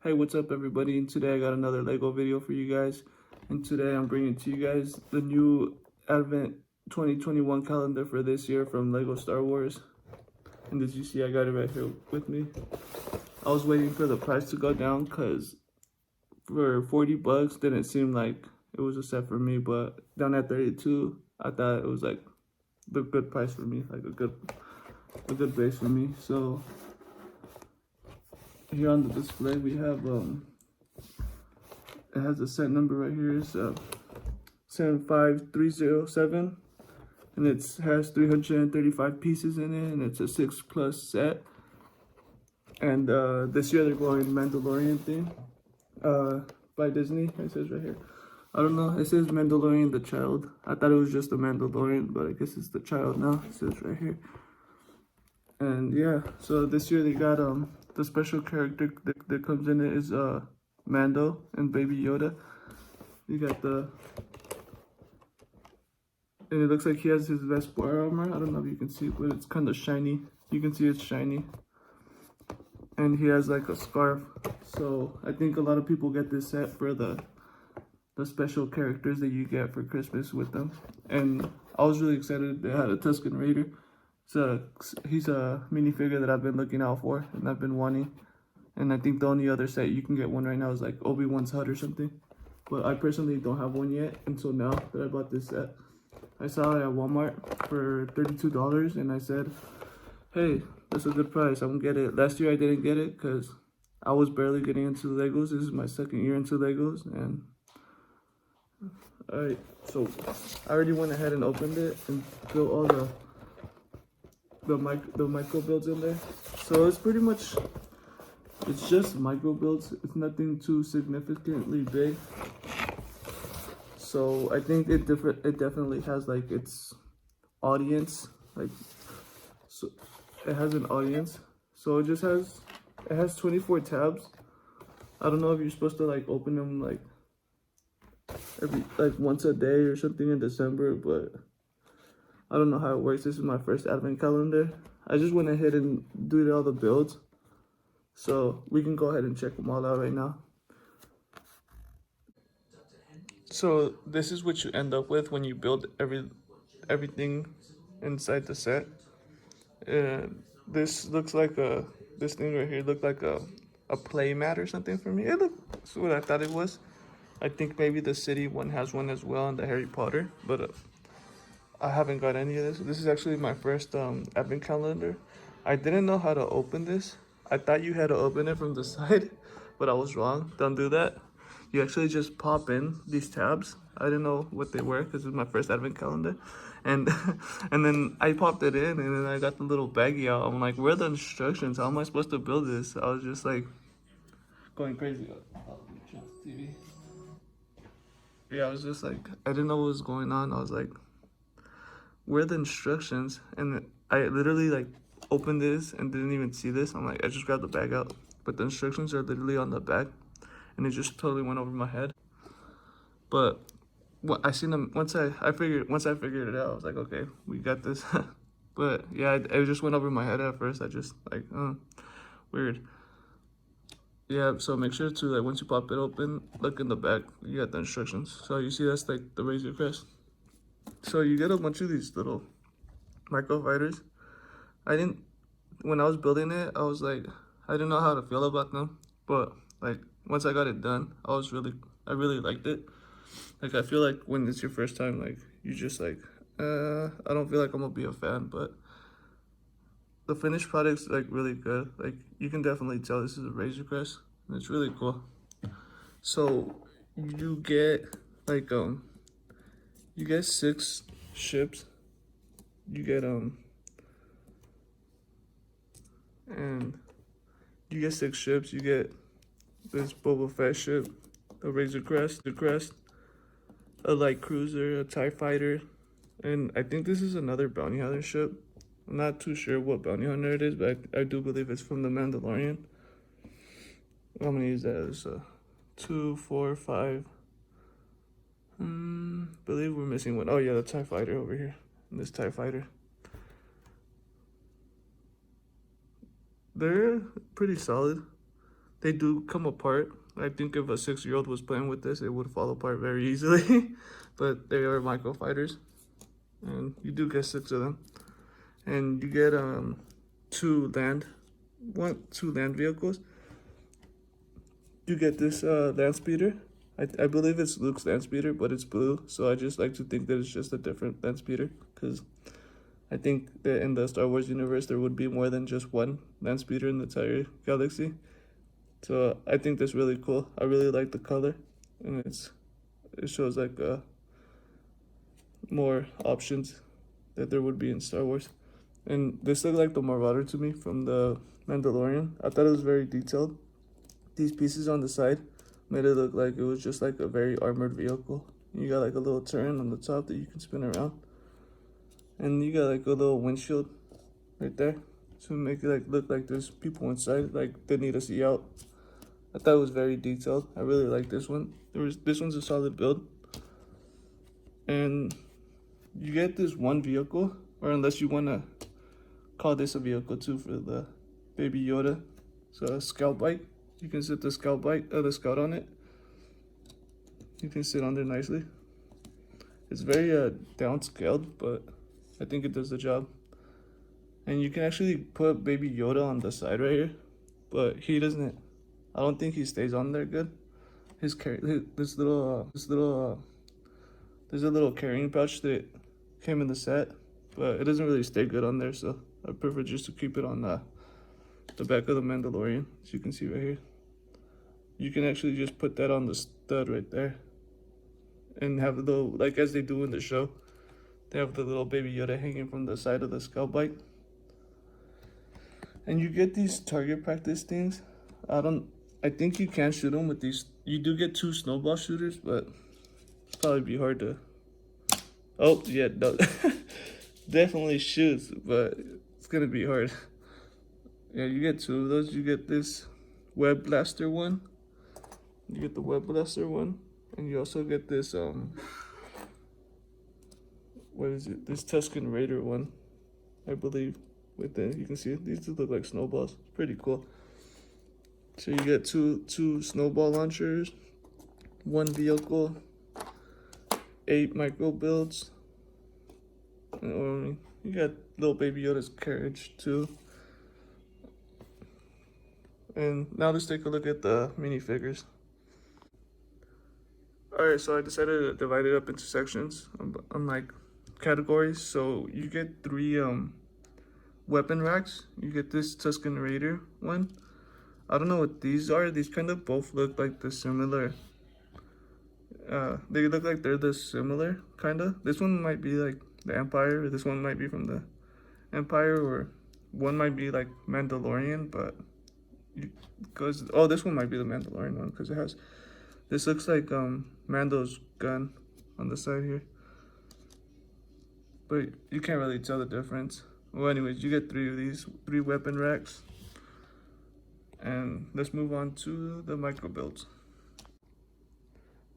Hey, what's up everybody? And today I got another Lego video for you guys. And today I'm bringing to you guys the new Advent 2021 calendar for this year from Lego Star Wars. And as you see, I got it right here with me. I was waiting for the price to go down because for 40 bucks didn't seem like it was a set for me, but down at 32, I thought it was like the good price for me, like a good base for me. So here on the display we have it has a set number right here. It's 75307, and it has 335 pieces in it, and it's a 6+ set. And this year they're going Mandalorian theme by Disney. It says right here. I don't know. It says Mandalorian the Child. I thought it was just a Mandalorian, but I guess it's the child now. It says right here. And yeah, so this year they got the special character that comes in it is Mando and Baby Yoda. You got and it looks like he has his Vesper armor. I don't know if you can see it, but it's kind of shiny. You can see it's shiny. And he has like a scarf. So I think a lot of people get this set for the special characters that you get for Christmas with them. And I was really excited. They had a Tusken Raider. So he's a minifigure that I've been looking out for and I've been wanting. And I think the only other set you can get one right now is like Obi-Wan's hut or something. But I personally don't have one yet until now that I bought this set. I saw it at Walmart for $32 and I said, hey, that's a good price. I'm gonna get it. Last year I didn't get it because I was barely getting into Legos. This is my second year into Legos. And alright, so I already went ahead and opened it and built all the micro builds in there. So it's pretty much, it's just micro builds. It's nothing too significantly big. So I think it definitely has like its audience, like, so it has an audience. So it has 24 tabs. I don't know if you're supposed to like open them like once a day or something in December, but I don't know how it works. This is my first advent calendar. I just went ahead and did all the builds. So we can go ahead and check them all out right now. So this is what you end up with when you build everything inside the set. This looks like this thing right here looked like a play mat or something for me. It looks what I thought it was. I think maybe the city one has one as well, and the Harry Potter, but I haven't got any of this. This is actually my first advent calendar. I didn't know how to open this. I thought you had to open it from the side, but I was wrong. Don't do that. You actually just pop in these tabs. I didn't know what they were because it was my first advent calendar. And and then I popped it in, and then I got the little baggie out. I'm like, where are the instructions? How am I supposed to build this? I was just like going crazy. TV. Yeah, I was just like, I didn't know what was going on. I was like, where are the instructions? And I literally like opened this and didn't even see this. I'm like, I just grabbed the bag out, but the instructions are literally on the back, and it just totally went over my head. But I seen them once I figured it out. I was like, okay, we got this. But yeah, it just went over my head at first. I just like, weird. Yeah, so make sure to, like, once you pop it open, look in the back. You got the instructions. So you see that's like the Razor Crest. So you get a bunch of these little micro fighters. When I was building it, I was like, I didn't know how to feel about them. But like once I got it done, I really liked it. Like I feel like when it's your first time, like you just like, I don't feel like I'm gonna be a fan, but the finished product's like really good. Like you can definitely tell this is a Razor Crest, and it's really cool. So you get like you get 6 ships. You get and you get 6 ships. You get this Boba Fett ship, a Razor Crest, a light cruiser, a TIE fighter, and I think this is another bounty hunter ship. I'm not too sure what bounty hunter it is, but I do believe it's from the Mandalorian. How many is that? It's 2, 4, 5. Believe we're missing one. Oh yeah, the TIE fighter over here. And this TIE fighter. They're pretty solid. They do come apart. I think if a 6-year-old was playing with this, it would fall apart very easily. But they are microfighters, and you do get 6 of them. And you get two land vehicles. You get this land speeder. I believe it's Luke's land speeder, but it's blue. So I just like to think that it's just a different land speeder, because I think that in the Star Wars universe there would be more than just one land speeder in the entire galaxy. So I think that's really cool. I really like the color, and it shows like more options that there would be in Star Wars. And this looked like the Marauder to me from the Mandalorian. I thought it was very detailed. These pieces on the side made it look like it was just like a very armored vehicle. You got like a little turret on the top that you can spin around, and you got like a little windshield right there to make it like look like there's people inside, like they need to see out. I thought it was very detailed. I really like this one. This one's a solid build. And you get this one vehicle, or unless you want to call this a vehicle too, for the baby Yoda. So a scout bike. You can sit the scout on it. You can sit on there nicely. It's very downscaled, but I think it does the job. And you can actually put baby Yoda on the side right here, but he doesn't. I don't think he stays on there good. There's a little carrying pouch that came in the set, but it doesn't really stay good on there, so I prefer just to keep it on the back of the Mandalorian, as you can see right here. You can actually just put that on the stud right there, and have the little, like as they do in the show, they have the little baby Yoda hanging from the side of the scout bike. And you get these target practice things. I think you can shoot them with these. You do get 2 snowball shooters, but it's probably be hard to. Oh yeah, no. Definitely shoots, but it's gonna be hard. Yeah, you get 2 of those. You get this web blaster one. You get the web blaster one, and you also get this what is it? This Tusken Raider one, I believe. With the, you can see it. These look like snowballs. It's pretty cool. So you get two snowball launchers, 1 vehicle, 8 micro builds. And you got little baby Yoda's carriage too. And now let's take a look at the minifigures. Alright, so I decided to divide it up into sections, on like categories. So you get 3 weapon racks. You get this Tusken Raider one. I don't know what these are. These kind of both look like the similar. They look like they're the similar, kind of. This one might be like the Empire. Or this one might be from the Empire, or one might be like Mandalorian, but this one might be the Mandalorian one, because it has, this looks like Mando's gun on the side here, but you can't really tell the difference. Well, anyways, you get 3 of these, 3 weapon racks. And let's move on to the micro builds.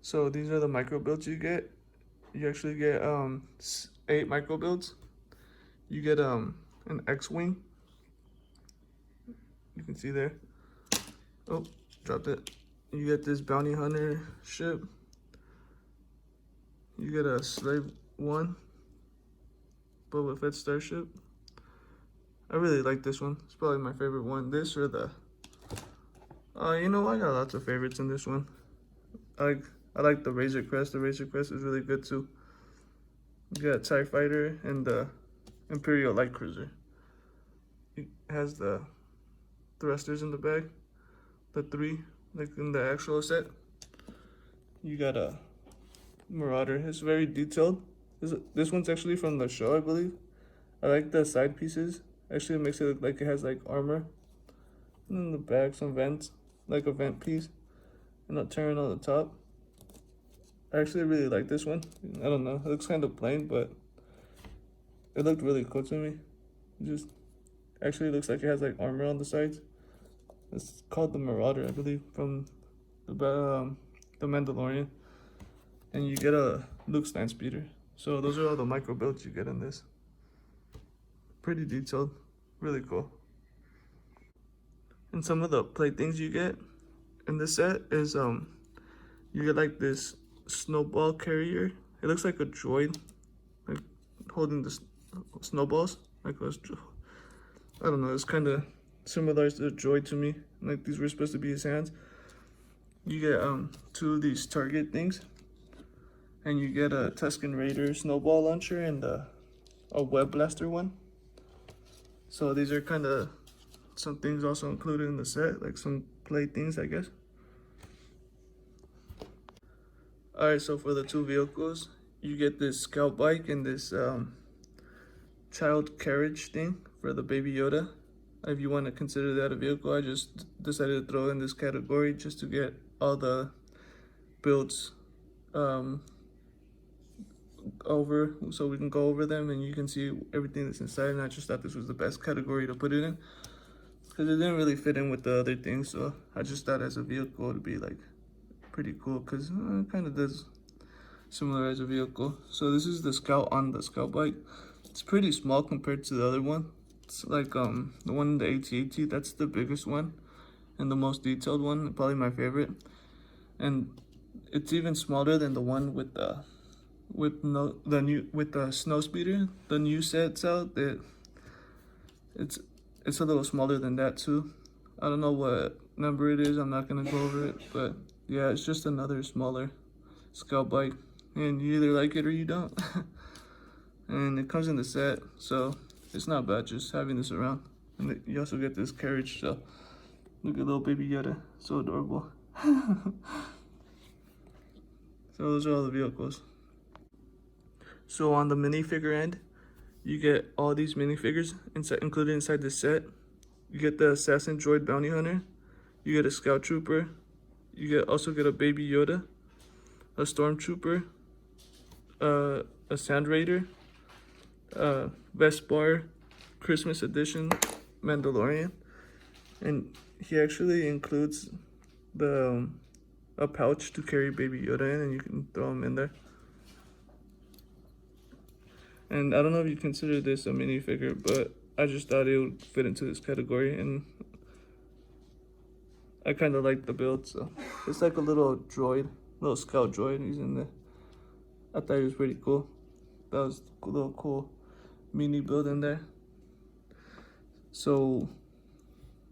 So these are the micro builds you get. You actually get 8 micro builds. You get an X-wing. You can see there. Oh, dropped it. You get this bounty hunter ship. You get a Slave 1 Boba Fett Starship. I really like this one. It's probably my favorite one. This or the you know, I got lots of favorites in this one. I like the Razor Crest. The Razor Crest is really good too. You got TIE Fighter and the Imperial Light Cruiser. It has the thrusters in the back, the 3, like in the actual set. You got a Marauder. It's very detailed. This one's actually from the show, I believe. I like the side pieces. Actually, it makes it look like it has like armor. And in the back, some vents, like a vent piece, and a turret on the top. I actually really like this one. I don't know, it looks kind of plain, but it looked really cool to me. It just actually looks like it has like armor on the sides. It's called the Marauder, I believe, from the Mandalorian. And you get a Luke's land speeder. So those are all the micro builds you get in this. Pretty detailed, really cool. And some of the plate things you get, in this set is you get like this snowball carrier. It looks like a droid, like holding the snowballs. Like I don't know. It's kind of similar to a droid to me. Like these were supposed to be his hands. You get two of these target things, and you get a Tusken Raider snowball launcher and a web blaster one. So these are kind of some things also included in the set, like some play things, I guess. Alright, so for the two vehicles, you get this scout bike and this child carriage thing for the baby Yoda. If you want to consider that a vehicle, I just decided to throw in this category just to get all the builds over, so we can go over them and you can see everything that's inside. And I just thought this was the best category to put it in because it didn't really fit in with the other things, so I just thought as a vehicle it'd be like pretty cool because it kind of does similar as a vehicle. So this is the Scout on the Scout bike. It's pretty small compared to the other one. It's like the one in the AT-AT, that's the biggest one and the most detailed one, probably my favorite. And it's even smaller than the one with the snow speeder. The new set's out that it's a little smaller than that too. I don't know what number it is. I'm not gonna go over it, but yeah, it's just another smaller Scout bike, and you either like it or you don't. And it comes in the set, so it's not bad just having this around. And you also get this carriage. So look at little baby Yoda, so adorable. So those are all the vehicles. So on the minifigure end, you get all these minifigures included inside the set. You get the Assassin Droid Bounty Hunter. You get a Scout Trooper. You also get a Baby Yoda, a Stormtrooper, a Sand Raider, Vespar, Christmas Edition, Mandalorian, and he actually includes a pouch to carry Baby Yoda in, and you can throw him in there. And I don't know if you consider this a minifigure, but I just thought it would fit into this category, and I kind of like the build. So it's like a little droid, little scout droid. He's in there. I thought he was pretty cool. That was a little cool mini build in there. So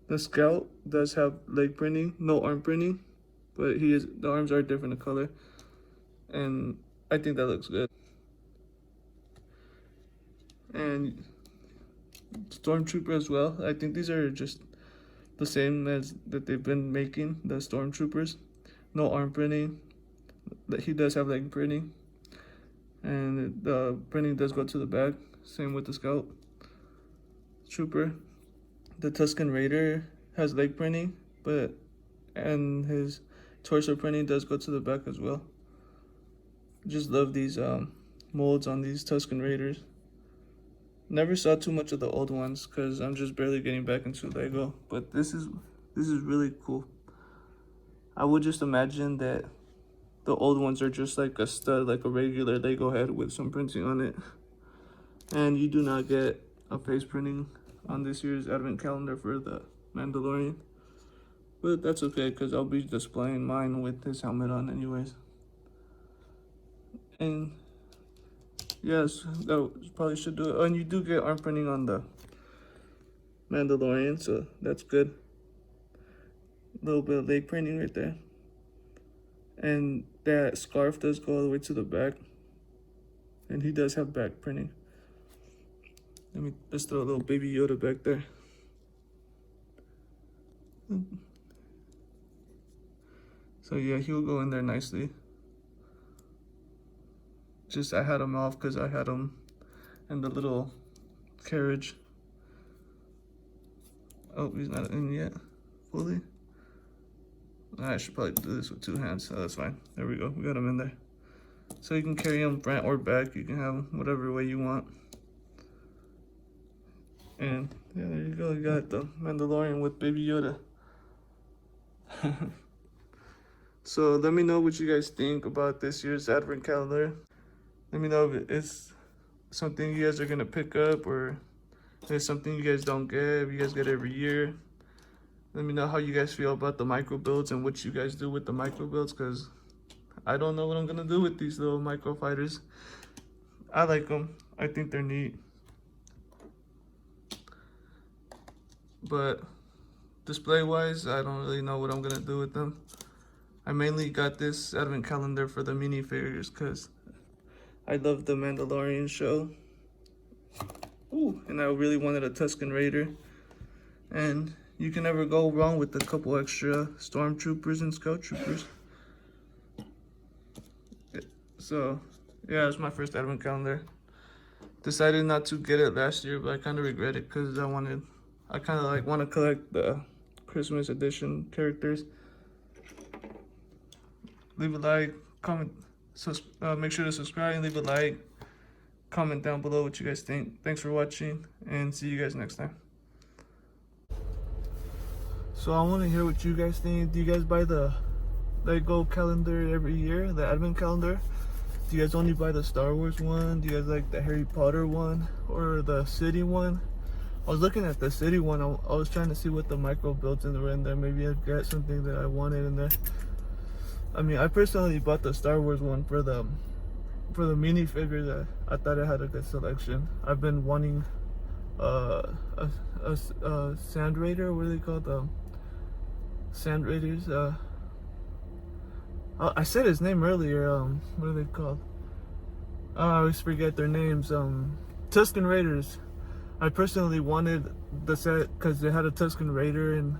the scout does have leg printing, no arm printing, but the arms are different in color, and I think that looks good. And Stormtrooper as well. I think these are just the same as that they've been making, the Stormtroopers. No arm printing. He does have leg printing, and the printing does go to the back. Same with the Scout Trooper. The Tusken Raider has leg printing, and his torso printing does go to the back as well. Just love these molds on these Tusken Raiders. Never saw too much of the old ones because I'm just barely getting back into Lego, but this is really cool. I would just imagine that the old ones are just like a stud, like a regular Lego head with some printing on it. And you do not get a face printing on this year's advent calendar for the Mandalorian, but that's okay because I'll be displaying mine with his helmet on anyways. And yes, that probably should do it. And you do get arm printing on the Mandalorian, so that's good. A little bit of leg printing right there. And that scarf does go all the way to the back. And he does have back printing. Let's throw a little Baby Yoda back there. So yeah, he'll go in there nicely. Just I had him off because I had him in the little carriage. Oh, he's not in yet fully. I should probably do this with two hands, so that's fine. There we go, we got him in there. So you can carry him front or back, you can have him whatever way you want. And yeah, there you go, you got the Mandalorian with Baby Yoda. So let me know what you guys think about this year's advent calendar. Let me know if it's something you guys are gonna pick up, or if it's something you guys don't get, if you guys get it every year. Let me know how you guys feel about the micro builds and what you guys do with the micro builds, because I don't know what I'm gonna do with these little micro fighters. I like them. I think they're neat. But display wise, I don't really know what I'm gonna do with them. I mainly got this advent calendar for the minifigures because I love the Mandalorian show. Ooh, and I really wanted a Tusken Raider. And you can never go wrong with a couple extra Stormtroopers and Scout Troopers. So, yeah, it's my first advent calendar. Decided not to get it last year, but I kind of regret it because I kind of like want to collect the Christmas edition characters. Leave a like, comment, make sure to subscribe and leave a like. Comment down below what you guys think. Thanks for watching, and see you guys next time. So I want to hear what you guys think. Do you guys buy the Lego calendar every year, the advent calendar? Do you guys only buy the Star Wars one? Do you guys like the Harry Potter one or the city one? I was looking at the city one. I was trying to see what the micro builds were in there. Maybe I'd get something that I wanted in there. I mean, I personally bought the Star Wars one for the minifigures. I thought it had a good selection. I've been wanting a Sand Raider. What are they called? Sand Raiders. I said his name earlier. What are they called? I always forget their names. Tusken Raiders. I personally wanted the set because they had a Tusken Raider, and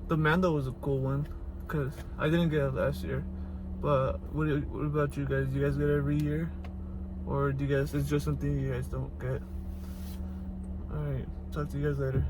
the Mando was a cool one because I didn't get it last year. But what about you guys? Do you guys get it every year, or do you guys? It's just something you guys don't get. All right, talk to you guys later.